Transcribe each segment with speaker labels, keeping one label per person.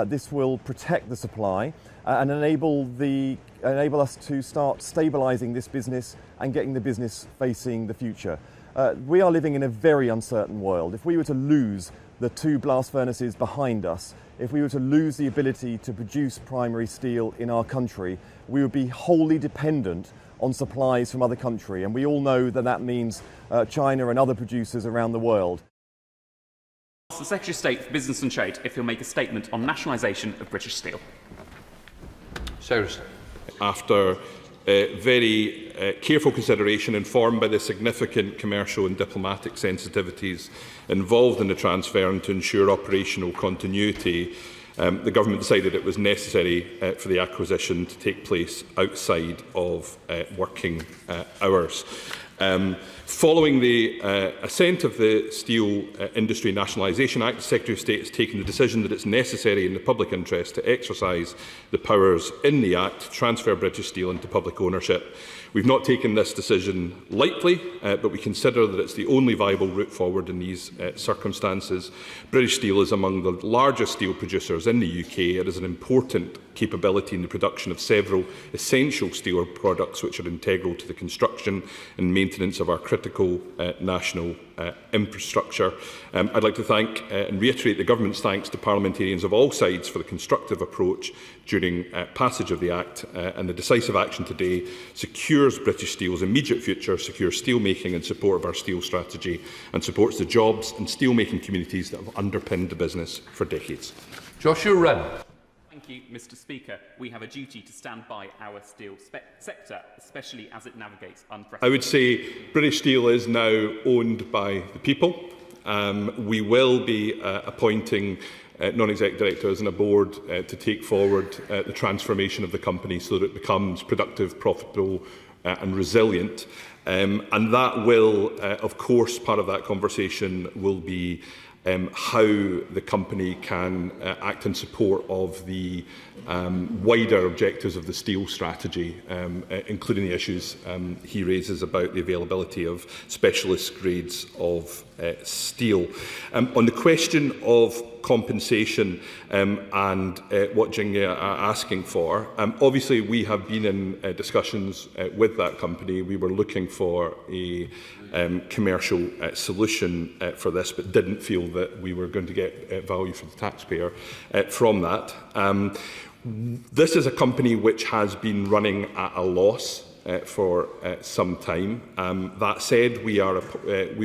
Speaker 1: This will protect the supply and enable us to start stabilising this business and getting the business facing the future. We are living in a very uncertain world. If we were to lose the 2 blast furnaces behind us, if we were to lose the ability to produce primary steel in our country, we would be wholly dependent on supplies from other countries, and we all know that that means China and other producers around the world.
Speaker 2: The Secretary of State for Business and Trade if he'll make a statement on nationalisation of British Steel.
Speaker 3: Cyrus.
Speaker 4: After very careful consideration, informed by the significant commercial and diplomatic sensitivities involved in the transfer and to ensure operational continuity, the Government decided it was necessary for the acquisition to take place outside of working hours. Following the assent of the Steel Industry Nationalisation Act, the Secretary of State has taken the decision that it's necessary in the public interest to exercise the powers in the Act to transfer British Steel into public ownership. We've not taken this decision lightly, but we consider that it's the only viable route forward in these circumstances. British Steel is among the largest steel producers in the UK. It is an important capability in the production of several essential steel products which are integral to the construction and maintenance of our critical national infrastructure. I'd like to thank and reiterate the Government's thanks to parliamentarians of all sides for the constructive approach during passage of the Act, and the decisive action today secures British Steel's immediate future, secures steelmaking in support of our steel strategy, and supports the jobs and steelmaking communities that have underpinned the business for decades.
Speaker 3: Joshua Wren.
Speaker 2: Thank you, Mr. Speaker. We have a duty to stand by our steel sector, especially as it navigates unprecedented.
Speaker 4: I would say British Steel is now owned by the people. We will be appointing non-exec directors and a board to take forward the transformation of the company so that it becomes productive, profitable and resilient. And that will, of course, part of that conversation will be how the company can act in support of the wider objectives of the steel strategy, including the issues he raises about the availability of specialist grades of steel. On the question of compensation and what Jingya are asking for, obviously we have been in discussions with that company. We were looking for a commercial solution for this, but didn't feel that we were going to get value for the taxpayer from that. This is a company which has been running at a loss for some time. That said, we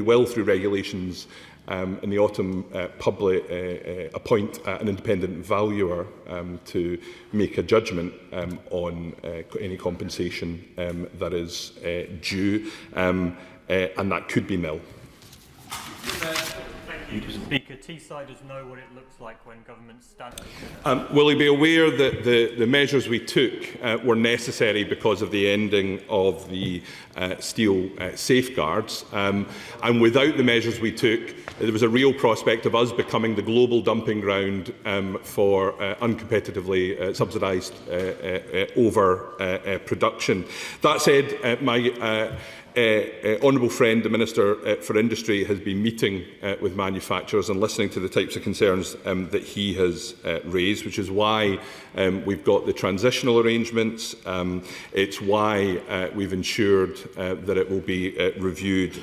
Speaker 4: will, through regulations in the autumn, appoint an independent valuer to make a judgment on any compensation that is due, and that could be nil.
Speaker 5: Thank you, Speaker. Teessiders know what it looks like when government stand.
Speaker 4: Will you be aware that the measures we took were necessary because of the ending of the steel safeguards, and without the measures we took, there was a real prospect of us becoming the global dumping ground for uncompetitively subsidised overproduction. That said, my honourable friend, the Minister for Industry, has been meeting with manufacturers and listening to the types of concerns that he has raised, which is why we've got the transitional arrangements. It's why we've ensured that it will be reviewed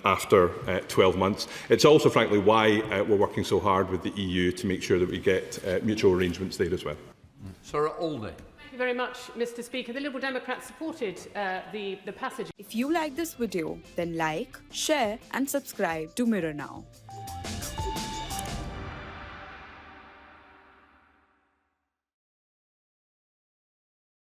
Speaker 4: after 12 months. It's also, frankly, why we're working so hard with the EU to make sure that we get mutual arrangements there as well.
Speaker 3: Sarah Aldey.
Speaker 6: Thank you very much, Mr. Speaker. The Liberal Democrats supported the passage.
Speaker 7: If you like this video, then like, share and subscribe to Mirror Now.